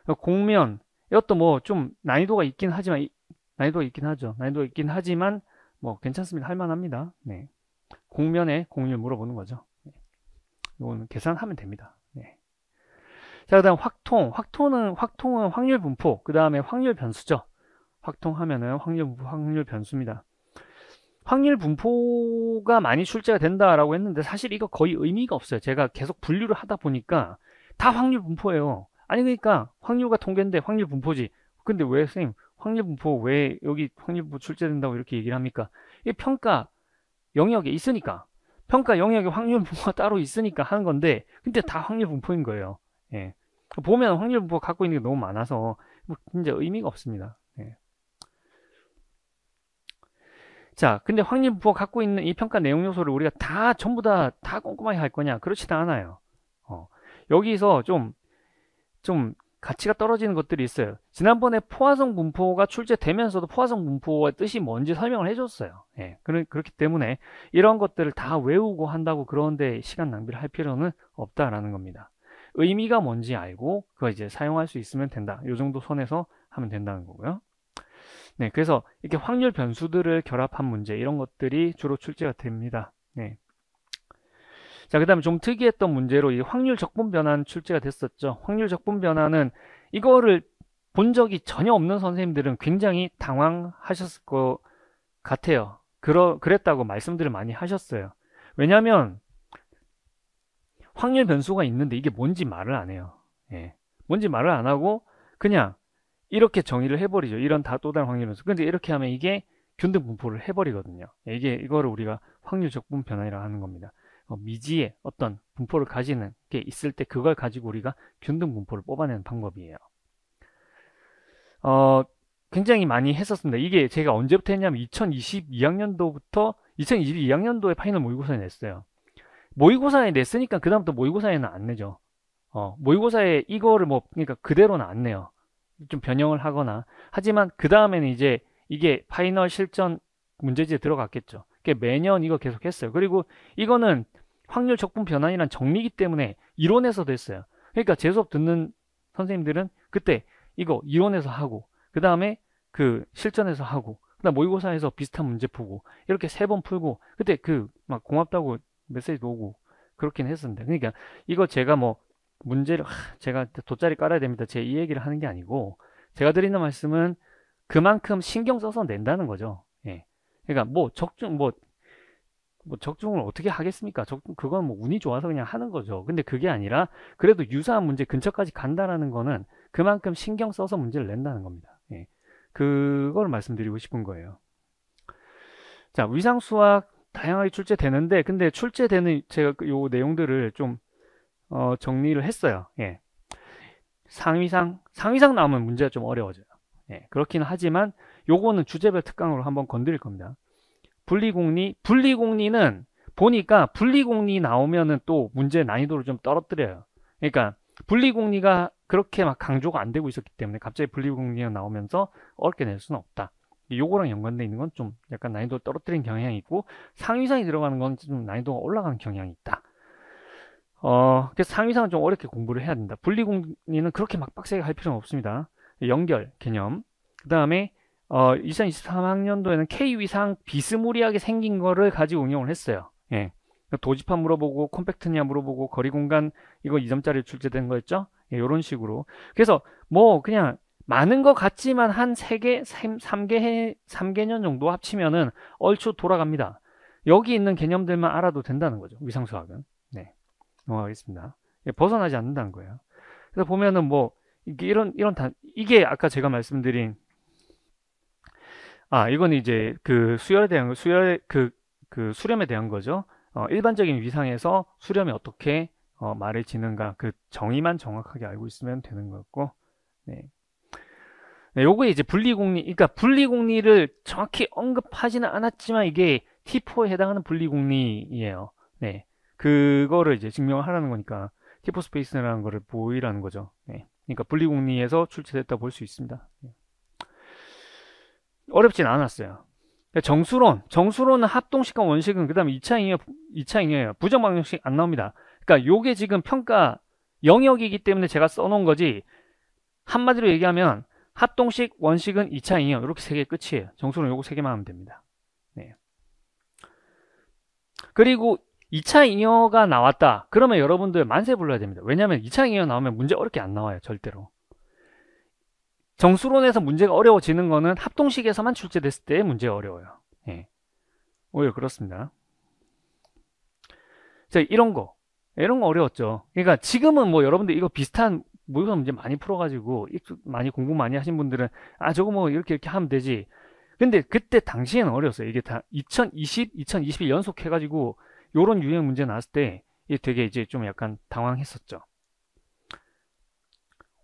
곡면 이것도 뭐 좀 난이도가 있긴 하죠. 난이도가 있긴 하지만 뭐 괜찮습니다. 할만합니다. 네. 곡면에 곡률 물어보는 거죠. 네. 이거는 계산하면 됩니다. 네. 자, 그다음 확통은 확률 분포, 그 다음에 확률 변수죠. 확통하면은 확률 변수입니다. 확률 분포가 많이 출제가 된다라고 했는데 사실 이거 거의 의미가 없어요. 제가 계속 분류를 하다 보니까 다 확률 분포예요. 아니 그러니까 확률과 통계인데 확률 분포지. 근데 왜 선생님 확률 분포 왜 여기 확률 분포 출제된다고 이렇게 얘기를 합니까? 이게 평가 영역에 있으니까 평가 영역에 확률 분포가 따로 있으니까 하는 건데 근데 다 확률 분포인 거예요. 예. 보면 확률 분포 갖고 있는 게 너무 많아서 뭐 진짜 의미가 없습니다. 예. 자, 근데 확률 분포 갖고 있는 이 평가 내용 요소를 우리가 전부 다 꼼꼼하게 할 거냐? 그렇지도 않아요. 여기서 좀 가치가 떨어지는 것들이 있어요. 지난번에 포화성 분포가 출제되면서도 포화성 분포의 뜻이 뭔지 설명을 해줬어요. 예, 그렇기 때문에 이런 것들을 다 외우고 한다고 그런데 시간 낭비를 할 필요는 없다라는 겁니다. 의미가 뭔지 알고 그거 이제 사용할 수 있으면 된다. 이 정도 선에서 하면 된다는 거고요. 네, 그래서 이렇게 확률 변수들을 결합한 문제 이런 것들이 주로 출제가 됩니다. 네. 자, 그 다음에 좀 특이했던 문제로 이 확률 적분 변환 출제가 됐었죠. 확률 적분 변환은 이거를 본 적이 전혀 없는 선생님들은 굉장히 당황하셨을 것 같아요. 그랬다고 말씀들을 많이 하셨어요. 왜냐하면 확률 변수가 있는데 이게 뭔지 말을 안 해요. 예. 뭔지 말을 안 하고 그냥 이렇게 정의를 해버리죠. 이런 또 다른 확률 변수. 근데 이렇게 하면 이게 균등 분포를 해버리거든요. 이거를 우리가 확률 적분 변환이라고 하는 겁니다. 미지의 어떤 분포를 가지는 게 있을 때 그걸 가지고 우리가 균등 분포를 뽑아내는 방법이에요. 굉장히 많이 했었습니다. 이게 제가 언제부터 했냐면 2022학년도에 파이널 모의고사에 냈어요. 모의고사에 냈으니까 그 다음부터 모의고사에는 안 내죠. 모의고사에 이거를 그러니까 그대로는 안 내요. 좀 변형을 하거나. 하지만 그 다음에는 이제 이게 파이널 실전 문제지에 들어갔겠죠. 매년 이거 계속 했어요. 그리고 이거는 확률 적분 변환이란 정리이기 때문에 이론에서도 했어요. 그러니까 제 수업 듣는 선생님들은 그때 이거 이론에서 하고 그 다음에 그 실전에서 하고 그 다음 모의고사에서 비슷한 문제 풀고 이렇게 3번 풀고 그때 막 고맙다고 메시지도 오고 그렇긴 했었는데 그러니까 이거 제가 문제를 제가 돗자리 깔아야 됩니다. 제 이 얘기를 하는 게 아니고 제가 드리는 말씀은 그만큼 신경 써서 낸다는 거죠. 예. 그러니까 뭐 적중을 어떻게 하겠습니까? 그건 뭐 운이 좋아서 그냥 하는 거죠. 근데 그게 아니라 그래도 유사한 문제 근처까지 간다라는 거는 그만큼 신경 써서 문제를 낸다는 겁니다. 예. 그걸 말씀드리고 싶은 거예요. 자, 위상수학 다양하게 출제되는데, 근데 출제되는 제가 요 내용들을 좀 정리를 했어요. 예. 상위상 나오면 문제가 좀 어려워져요. 예. 그렇긴 하지만 요거는 주제별 특강으로 한번 건드릴 겁니다. 분리공리는 보니까 분리공리 나오면은 또 문제 난이도를 좀 떨어뜨려요. 그러니까 분리공리가 그렇게 막 강조가 안 되고 있었기 때문에 갑자기 분리공리가 나오면서 어렵게 낼 수는 없다. 요거랑 연관되어 있는 건 좀 약간 난이도를 떨어뜨리는 경향이 있고, 상위상이 들어가는 건 좀 난이도가 올라가는 경향이 있다. 그래서 상위상은 좀 어렵게 공부를 해야 된다. 분리공리는 그렇게 막 빡세게 할 필요는 없습니다. 연결, 개념. 그 다음에 2023학년도에는 K-위상 비스무리하게 생긴 거를 가지고 응용을 했어요. 예. 도집합 물어보고, 콤팩트냐 물어보고, 거리 공간, 이거 2점짜리 출제된 거였죠? 예, 이런 식으로. 그래서 뭐 그냥 많은 것 같지만 한 3개, 3개년 정도 합치면은 얼추 돌아갑니다. 여기 있는 개념들만 알아도 된다는 거죠. 위상수학은. 네. 넘어가겠습니다. 예, 벗어나지 않는다는 거예요. 그래서 보면은 뭐, 이게 아까 제가 말씀드린, 이건 이제 그 수열에 대한, 그 수렴에 대한 거죠. 일반적인 위상에서 수렴이 어떻게 말해지는가, 그 정의만 정확하게 알고 있으면 되는 거였고, 네. 네, 요게 이제 그러니까 분리공리를 정확히 언급하지는 않았지만 이게 T4에 해당하는 분리공리예요. 네. 그거를 이제 증명을 하라는 거니까 T4 스페이스라는 거를 보이라는 거죠. 네. 그러니까 분리공리에서 출제됐다 볼 수 있습니다. 네. 어렵진 않았어요. 정수론은 합동식과 원식은 그다음에 2차 잉여예요. 부정 방정식 안 나옵니다. 그러니까 요게 지금 평가 영역이기 때문에 제가 써놓은 거지, 한마디로 얘기하면 합동식, 원식은 2차 잉여 이렇게 3개 끝이에요. 정수론 요거 3개만 하면 됩니다. 네. 그리고 2차 잉여가 나왔다. 그러면 여러분들 만세 불러야 됩니다. 왜냐하면 2차 잉여 나오면 문제 어렵게 안 나와요. 절대로. 정수론에서 문제가 어려워지는 거는 합동식에서만 출제됐을 때 문제가 어려워요. 예. 오히려 그렇습니다. 자, 이런 거 어려웠죠. 그러니까 지금은 뭐 여러분들 이거 비슷한 모의고사 문제 많이 풀어가지고 많이 공부 많이 하신 분들은 저거 뭐 이렇게 하면 되지. 근데 그때 당시에는 어려웠어요. 이게 다 2020, 2021 연속해가지고 요런 유형 문제 나왔을 때 이게 되게 이제 좀 약간 당황했었죠.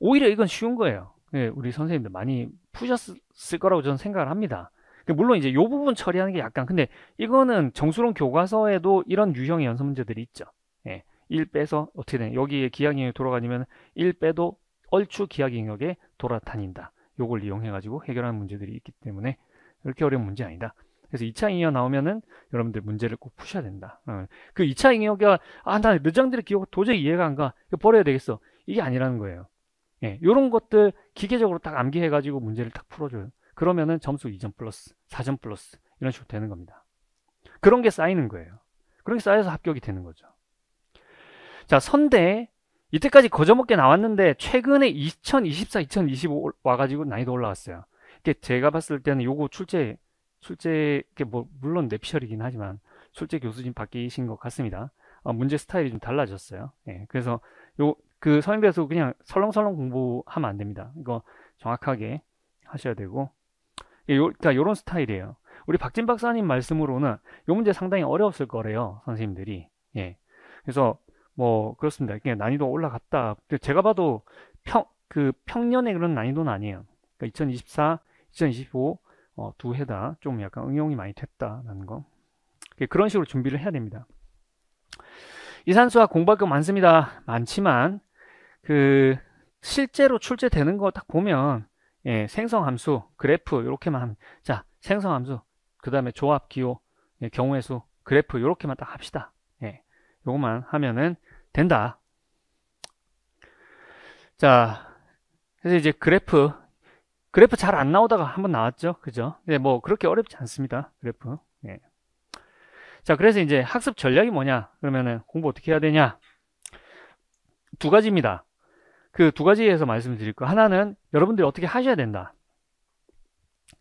오히려 이건 쉬운 거예요. 네, 우리 선생님들 많이 푸셨을 거라고 저는 생각을 합니다. 물론 이제 요 부분 처리하는 게 약간, 근데 이거는 정수론 교과서에도 이런 유형의 연습 문제들이 있죠. 예, 1 빼서 어떻게 되냐, 여기에 기하기역이 돌아다니면 1 빼도 얼추 기하기역에 돌아다닌다. 요걸 이용해 가지고 해결하는 문제들이 있기 때문에 그렇게 어려운 문제 아니다. 그래서 2차 잉여 나오면은 여러분들 문제를 꼭 푸셔야 된다. 그 2차 잉여가 나 르장들의 기억 도저히 이해가 안 가, 이거 버려야 되겠어, 이게 아니라는 거예요. 예, 요런 것들 기계적으로 딱 암기해 가지고 문제를 딱 풀어줘요. 그러면은 점수 2점 플러스, 4점 플러스 이런 식으로 되는 겁니다. 그런 게 쌓이는 거예요. 그런 게 쌓여서 합격이 되는 거죠. 자, 선대 이때까지 거저먹게 나왔는데 최근에 2024, 2025 와가지고 난이도 올라왔어요. 이게 제가 봤을 때는 요거 출제 뭐 물론 뇌피셜이긴 하지만 출제 교수진 바뀌신 것 같습니다. 문제 스타일이 좀 달라졌어요. 예, 그래서 그 선임대에서 그냥 설렁설렁 공부하면 안 됩니다. 이거 정확하게 하셔야 되고, 그러니까 요런 스타일이에요. 우리 박진 박사님 말씀으로는 요 문제 상당히 어려웠을 거래요, 선생님들이. 예. 그래서 뭐 그렇습니다. 그냥 난이도 올라갔다. 제가 봐도 평년의 그런 난이도는 아니에요. 그러니까 2024, 2025 두 해다 좀 약간 응용이 많이 됐다라는 거. 그런 식으로 준비를 해야 됩니다. 이산수학 공부할 거 많습니다. 많지만 실제로 출제되는 거 딱 보면, 예, 생성함수, 그래프 이렇게만 하면, 자, 생성함수, 그 다음에 조합, 기호, 예, 경우의 수, 그래프 이렇게만 딱 합시다. 예, 요것만 하면은 된다. 자, 그래서 이제 그래프 잘 안 나오다가 한번 나왔죠, 그죠? 예, 뭐 그렇게 어렵지 않습니다, 그래프. 예. 자, 그래서 이제 학습 전략이 뭐냐? 그러면은 공부 어떻게 해야 되냐? 2가지입니다. 그 2가지에서 말씀드릴 거. 하나는 여러분들이 어떻게 하셔야 된다.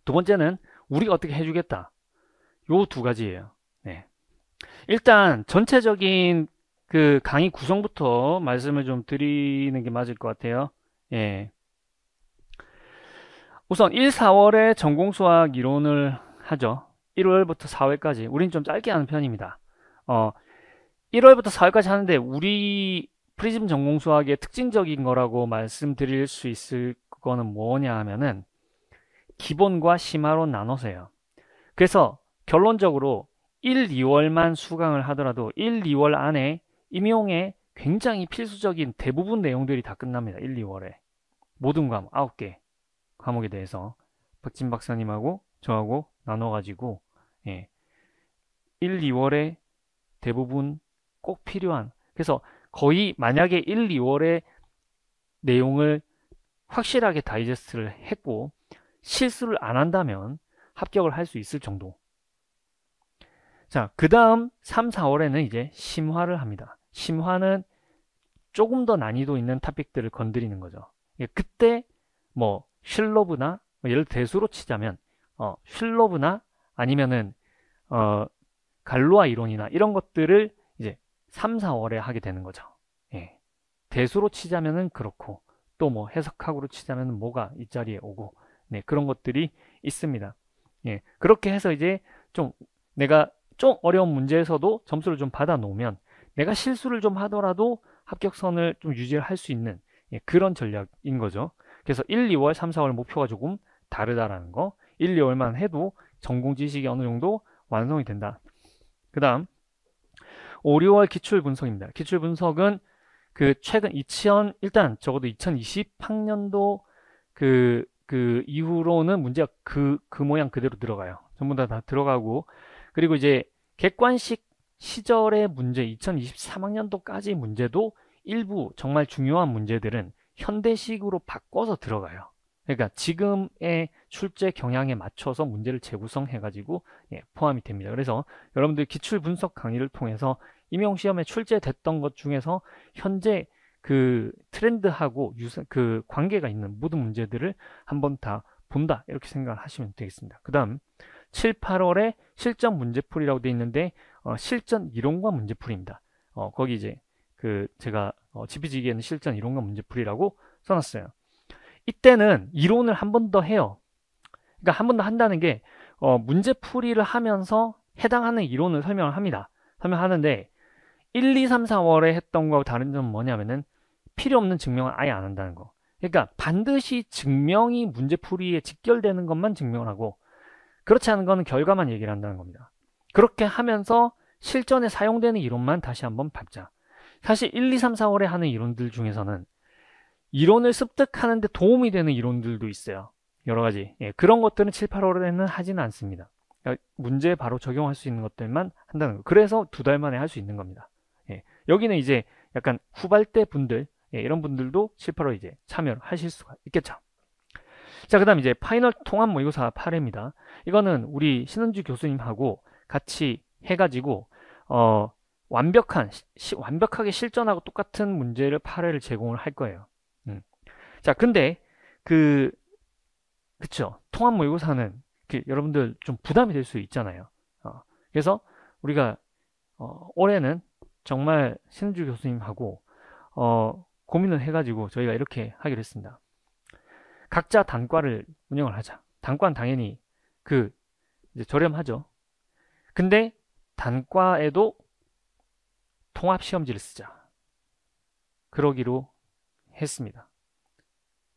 2번째는 우리가 어떻게 해주겠다. 요 두 가지예요. 네. 일단 전체적인 그 강의 구성부터 말씀을 좀 드리는 게 맞을 것 같아요. 예. 우선 1, 4월에 전공수학 이론을 하죠. 1월부터 4월까지. 우린 좀 짧게 하는 편입니다. 1월부터 4월까지 하는데 우리 프리즘 전공수학의 특징적인 거라고 말씀드릴 수 있을 거는 뭐냐 하면은 기본과 심화로 나눠서요. 그래서 결론적으로 1, 2월만 수강을 하더라도 1, 2월 안에 임용에 굉장히 필수적인 대부분 내용들이 다 끝납니다. 1, 2월에. 모든 과목 9개 과목에 대해서 박진 박사님하고 저하고 나눠가지고 1, 2월에 대부분 꼭 필요한, 그래서 거의 만약에 1, 2월에 내용을 확실하게 다이제스트를 했고 실수를 안 한다면 합격을 할 수 있을 정도. 자, 그 다음 3, 4월에는 이제 심화를 합니다. 심화는 조금 더 난이도 있는 토픽들을 건드리는 거죠. 그때 뭐 슐로브나 예를 들어 대수로 치자면 슐로브나 아니면은 갈로아 이론이나 이런 것들을 이제 3, 4월에 하게 되는 거죠. 예. 대수로 치자면은 그렇고 또 뭐 해석학으로 치자면은 뭐가 이 자리에 오고 네, 그런 것들이 있습니다. 예. 그렇게 해서 이제 좀 내가 좀 어려운 문제에서도 점수를 좀 받아 놓으면 내가 실수를 좀 하더라도 합격선을 좀 유지를 할 수 있는 그런 전략인 거죠. 그래서 1, 2월, 3, 4월 목표가 조금 다르다라는 거. 1, 2월만 해도 전공 지식이 어느 정도 완성이 된다. 그 다음 5, 6월 기출 분석입니다. 기출 분석은 그 최근 일단 적어도 2020학년도 그 이후로는 문제가 그 모양 그대로 들어가요. 전부 다 들어가고, 그리고 이제 객관식 시절의 문제 2023학년도까지 문제도 일부 정말 중요한 문제들은 현대식으로 바꿔서 들어가요. 그러니까 지금의 출제 경향에 맞춰서 문제를 재구성해가지고 포함이 됩니다. 그래서 여러분들 기출 분석 강의를 통해서 임용시험에 출제됐던 것 중에서 현재 그 트렌드하고 그 관계가 있는 모든 문제들을 한번 다 본다, 이렇게 생각하시면 되겠습니다. 그 다음 7, 8월에 실전 문제풀이라고 되어 있는데 실전 이론과 문제풀이입니다. 거기 이제 그 제가 지피지기에는 실전 이론과 문제풀이라고 써놨어요. 이때는 이론을 한 번 더 해요. 그러니까 한 번 더 한다는 게 문제풀이를 하면서 해당하는 이론을 설명을 합니다. 설명하는데 1, 2, 3, 4월에 했던 거하고 다른 점은 뭐냐면은 필요 없는 증명은 아예 안 한다는 거. 그러니까 반드시 증명이 문제풀이에 직결되는 것만 증명을 하고 그렇지 않은 거는 결과만 얘기를 한다는 겁니다. 그렇게 하면서 실전에 사용되는 이론만 다시 한번 밟자. 사실 1, 2, 3, 4월에 하는 이론들 중에서는 이론을 습득하는 데 도움이 되는 이론들도 있어요. 여러 가지. 그런 것들은 7, 8월에는 하지는 않습니다. 그러니까 문제에 바로 적용할 수 있는 것들만 한다는 거. 그래서 2달 만에 할 수 있는 겁니다. 여기는 이제 약간 후발대 분들, 이런 분들도 7, 8월 이제 참여를 하실 수가 있겠죠. 자, 그 다음 이제 파이널 통합 모의고사 8회입니다. 이거는 우리 신은주 교수님하고 같이 해가지고, 완벽하게 실전하고 똑같은 문제를 8회를 제공을 할 거예요. 자, 근데, 그쵸. 통합 모의고사는 여러분들 좀 부담이 될 수 있잖아요. 그래서 우리가, 올해는 정말 신은주 교수님하고, 고민을 해가지고 저희가 이렇게 하기로 했습니다. 각자 단과를 운영을 하자. 단과는 당연히 이제 저렴하죠. 근데 단과에도 통합 시험지를 쓰자. 그러기로 했습니다.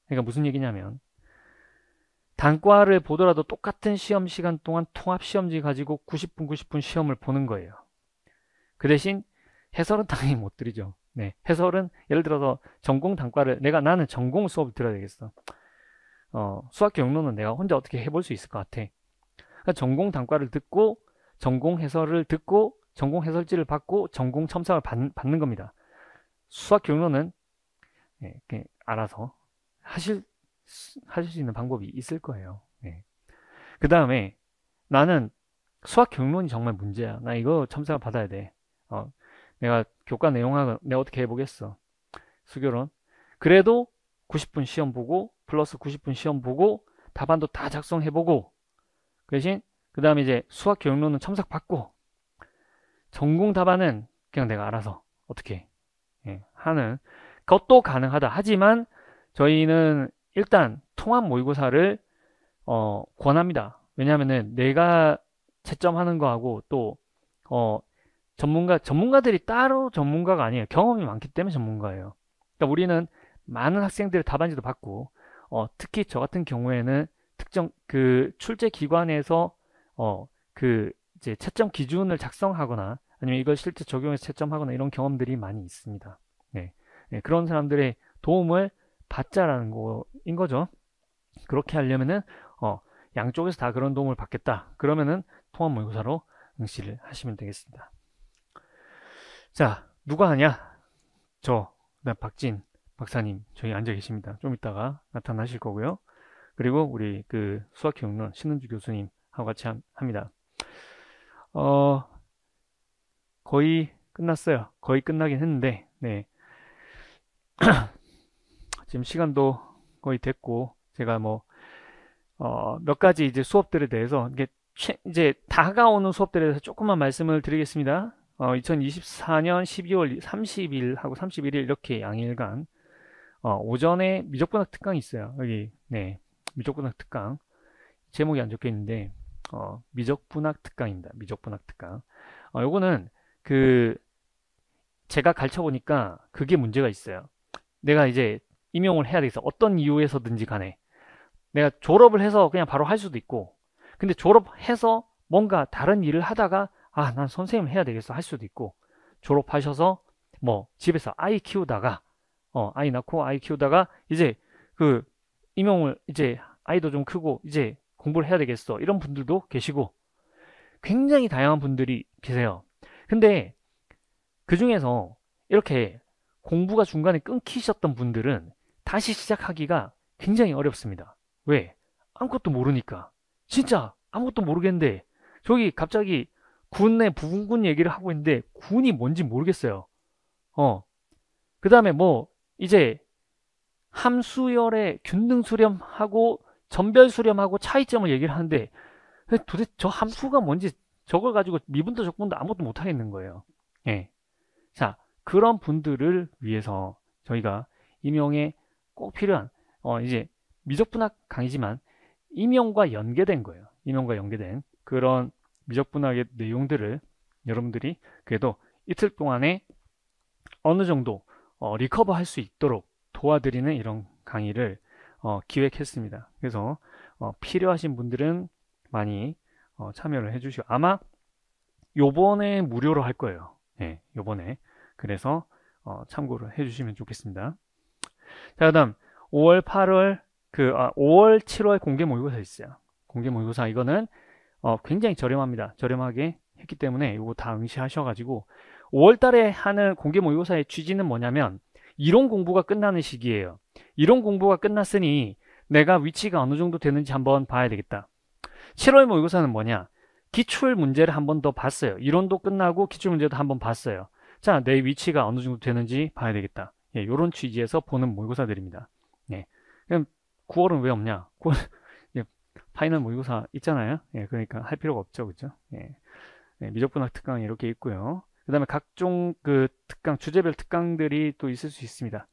그러니까 무슨 얘기냐면 단과를 보더라도 똑같은 시험 시간 동안 통합 시험지 가지고 90분 90분 시험을 보는 거예요. 그 대신 해설은 당연히 못 드리죠. 네, 해설은 예를 들어서 전공 단과를 나는 전공 수업을 들어야 되겠어. 수학 경로는 내가 혼자 어떻게 해볼 수 있을 것 같아. 그러니까 전공 단과를 듣고 전공 해설을 듣고 전공 해설지를 받고 전공 첨삭을 받는 겁니다. 수학 경로는 알아서 하실 수 있는 방법이 있을 거예요. 그 다음에 나는 수학 경론이 정말 문제야. 나 이거 첨삭을 받아야 돼. 내가 교과 내용학은 내가 어떻게 해보겠어. 수교론. 그래도 90분 시험 보고 플러스 90분 시험 보고 답안도 다 작성해보고 그 대신 그 다음에 이제 수학 교육론은 첨삭 받고 전공 답안은 그냥 내가 알아서 어떻게 하는 것도 가능하다. 하지만 저희는 일단 통합 모의고사를 권합니다. 왜냐하면은 내가 채점하는 거하고 또 전문가들이 따로 전문가가 아니에요. 경험이 많기 때문에 전문가예요. 그러니까 우리는 많은 학생들의 답안지도 받고 특히 저 같은 경우에는 특정 그 출제 기관에서 그 이제 채점 기준을 작성하거나 아니면 이걸 실제 적용해서 채점하거나 이런 경험들이 많이 있습니다. 네. 네, 그런 사람들의 도움을 받자라는 거인 거죠. 그렇게 하려면은 양쪽에서 다 그런 도움을 받겠다. 그러면은 통합 모의고사로 응시를 하시면 되겠습니다. 자, 누가 하냐? 저, 그다음 박진 박사님 저희 앉아 계십니다. 좀 이따가 나타나실 거고요. 그리고 우리 그 수학교육론 신은주 교수님하고 같이 합니다. 거의 끝났어요. 거의 끝나긴 했는데, 네. 지금 시간도 거의 됐고, 제가 몇 가지 이제 수업들에 대해서, 이제 다가오는 수업들에 대해서 조금만 말씀을 드리겠습니다. 2024년 12월 30일하고 31일 이렇게 양일간, 오전에 미적분학 특강이 있어요. 여기, 네. 미적분학 특강. 제목이 안 적혀 있는데, 미적분학 특강입니다. 미적분학 특강. 요거는 제가 가르쳐 보니까 그게 문제가 있어요. 내가 이제 임용을 해야 되겠어. 어떤 이유에서든지 간에. 내가 졸업을 해서 그냥 바로 할 수도 있고, 근데 졸업해서 뭔가 다른 일을 하다가, 난 선생님 해야 되겠어. 할 수도 있고, 졸업하셔서 집에서 아이 키우다가, 아이 낳고 아이 키우다가, 이제 임용을, 이제 아이도 좀 크고, 이제 공부를 해야 되겠어. 이런 분들도 계시고, 굉장히 다양한 분들이 계세요. 근데 그 중에서 이렇게 공부가 중간에 끊기셨던 분들은 다시 시작하기가 굉장히 어렵습니다. 왜? 아무것도 모르니까. 진짜 아무것도 모르겠는데 저기 갑자기 군의 부군군 얘기를 하고 있는데 군이 뭔지 모르겠어요. 그 다음에 이제 함수열의 균등 수렴하고 전별 수렴하고 차이점을 얘기를 하는데 도대체 저 함수가 뭔지 저걸 가지고 미분도 적분도 아무것도 못 하겠는 거예요. 예. 자, 그런 분들을 위해서 저희가 임용에 꼭 필요한 이제 미적분학 강의지만 임용과 연계된 거예요. 임용과 연계된 그런 미적분학의 내용들을 여러분들이 그래도 이틀 동안에 어느 정도 리커버 할 수 있도록 도와드리는 이런 강의를 기획했습니다. 그래서 필요하신 분들은 많이 참여를 해주시고 아마 요번에 무료로 할 거예요. 네, 요번에. 그래서 참고를 해주시면 좋겠습니다. 자, 그다음 5월, 8월 5월, 7월 공개 모의고사 있어요. 공개 모의고사 이거는 굉장히 저렴합니다. 저렴하게 했기 때문에 이거 다 응시하셔가지고 5월 달에 하는 공개 모의고사의 취지는 뭐냐면 이론 공부가 끝나는 시기예요. 이론 공부가 끝났으니 내가 위치가 어느 정도 되는지 한번 봐야 되겠다. 7월 모의고사는 뭐냐? 기출 문제를 한 번 더 봤어요. 이론도 끝나고 기출 문제도 한번 봤어요. 자, 내 위치가 어느 정도 되는지 봐야 되겠다. 예, 이런 취지에서 보는 모의고사들입니다. 예, 그럼 9월은 왜 없냐? 9월 예, 파이널 모의고사 있잖아요. 예, 그러니까 할 필요가 없죠, 그죠? 예, 미적분학 특강이 이렇게 있고요. 그 다음에 각종 특강, 주제별 특강들이 또 있을 수 있습니다.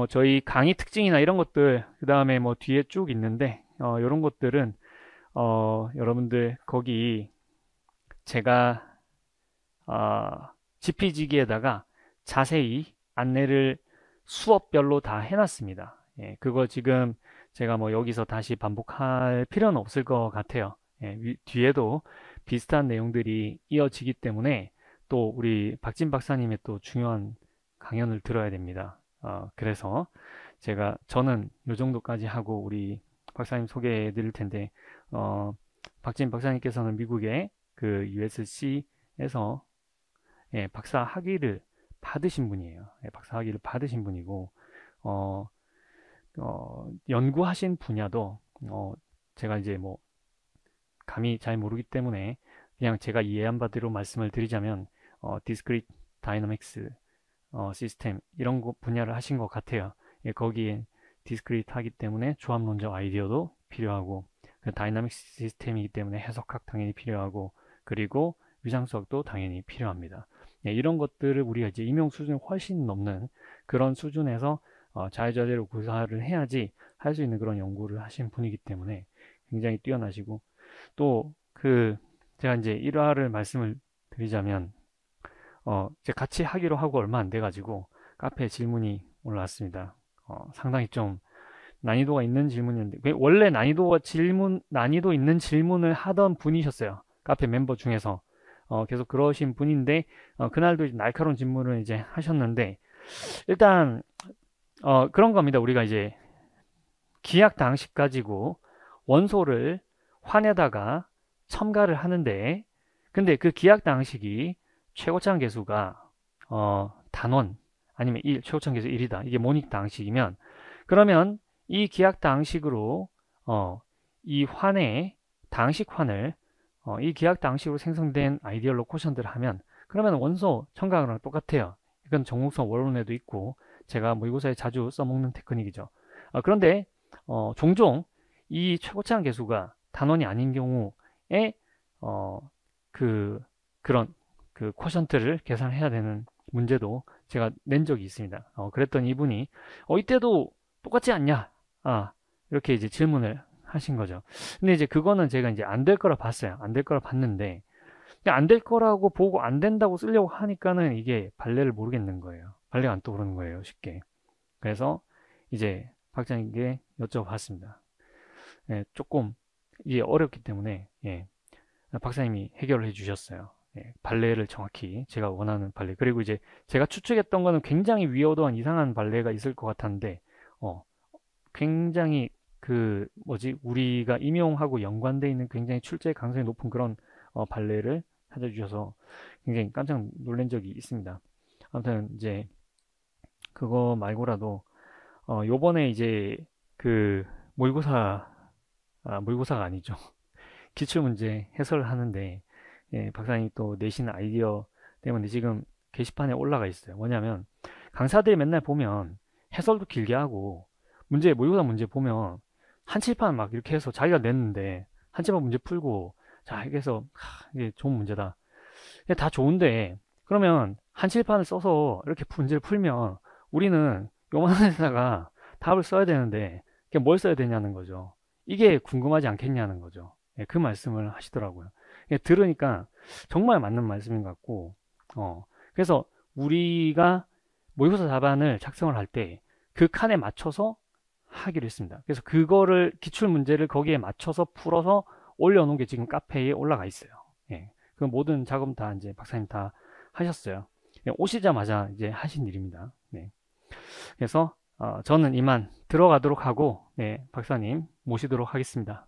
저희 강의 특징이나 이런 것들, 그 다음에 뒤에 쭉 있는데, 이런 것들은 여러분들 거기 제가 지피지기에다가 자세히 안내를 수업별로 다 해놨습니다. 예, 그거 지금 제가 여기서 다시 반복할 필요는 없을 것 같아요. 예, 뒤에도 비슷한 내용들이 이어지기 때문에 또 우리 박진 박사님의 또 중요한 강연을 들어야 됩니다. 그래서 저는 요 정도까지 하고 우리 박사님 소개해 드릴 텐데 박진 박사님께서는 미국의 USC에서 예, 박사 학위를 받으신 분이에요. 예, 박사 학위를 받으신 분이고 연구하신 분야도 제가 이제 감히 잘 모르기 때문에 그냥 제가 이해한 바대로 말씀을 드리자면 Discrete Dynamics 시스템 이런 분야를 하신 것 같아요. 예, 거기에 디스크리트 하기 때문에 조합론적 아이디어도 필요하고 다이나믹 시스템이기 때문에 해석학 당연히 필요하고, 그리고 위상수학도 당연히 필요합니다. 네, 이런 것들을 우리가 이제 임용 수준을 훨씬 넘는 그런 수준에서 자유자재로 구사를 해야지 할 수 있는 그런 연구를 하신 분이기 때문에 굉장히 뛰어나시고, 또 제가 이제 일화를 말씀을 드리자면, 이제 같이 하기로 하고 얼마 안 돼가지고 카페에 질문이 올라왔습니다. 상당히 좀 난이도가 있는 질문이었는데, 원래 난이도 있는 질문을 하던 분이셨어요. 카페 멤버 중에서. 계속 그러신 분인데, 그날도 이제 날카로운 질문을 이제 하셨는데, 일단, 그런 겁니다. 우리가 이제 기약 당식 가지고 원소를 환에다가 첨가를 하는데, 근데 그 기약 당식이 최고차항 계수가 단원 아니면 1, 최고차항 계수 1이다. 이게 모닉 당식이면, 그러면 이 기약 당식으로 이 환의 당식환을 이 기약 당식으로 생성된 아이디얼 로코션들을 하면, 그러면 원소 첨가하는 거랑 똑같아요. 이건 정목성 원론에도 있고 제가 모의고사에 자주 써먹는 테크닉이죠. 그런데 종종 이 최고차항 계수가 단원이 아닌 경우에 그런 쿼션트를 계산해야 되는 문제도 제가 낸 적이 있습니다. 그랬더니 이분이 이때도 똑같지 않냐? 이렇게 이제 질문을 하신 거죠. 근데 이제 그거는 제가 이제 안 될 거라 봤어요. 안 될 거라 봤는데, 안 될 거라고 보고 안 된다고 쓰려고 하니까는 이게 발레를 모르겠는 거예요. 발레가 안 떠오르는 거예요, 쉽게. 그래서 이제 박사님께 여쭤봤습니다. 예, 조금 이게 어렵기 때문에, 예, 박사님이 해결을 해주셨어요. 예, 발레를 정확히 제가 원하는 발레. 그리고 이제 제가 추측했던 거는 굉장히 위어드한 이상한 발레가 있을 것 같았는데, 굉장히 우리가 임용하고 연관되어 있는 굉장히 출제 가능성이 높은 그런 발레를 찾아주셔서 굉장히 깜짝 놀란 적이 있습니다. 아무튼 이제 그거 말고라도 요번에 이제 모의고사가 아니죠. 기출문제 해설을 하는데, 예, 박사님이 또 내신 아이디어 때문에 지금 게시판에 올라가 있어요. 뭐냐면 강사들이 맨날 보면 해설도 길게 하고 모의고사 문제 보면 한칠판 막 이렇게 해서 자기가 냈는데 한칠판 문제 풀고, 자, 이렇게 해서 이게 좋은 문제다. 이게 다 좋은데, 그러면 한칠판을 써서 이렇게 문제를 풀면 우리는 요만한 데다가 답을 써야 되는데 뭘 써야 되냐는 거죠. 이게 궁금하지 않겠냐는 거죠. 예, 그 말씀을 하시더라고요. 예, 들으니까 정말 맞는 말씀인 것 같고, 그래서 우리가 모의고사 답안을 작성을 할 때 그 칸에 맞춰서 하기로 했습니다. 그래서 그거를 기출 문제를 거기에 맞춰서 풀어서 올려놓은 게 지금 카페에 올라가 있어요. 예, 그 모든 작업 다 이제 박사님 다 하셨어요. 예, 오시자마자 이제 하신 일입니다. 네. 그래서 저는 이만 들어가도록 하고, 네, 박사님 모시도록 하겠습니다.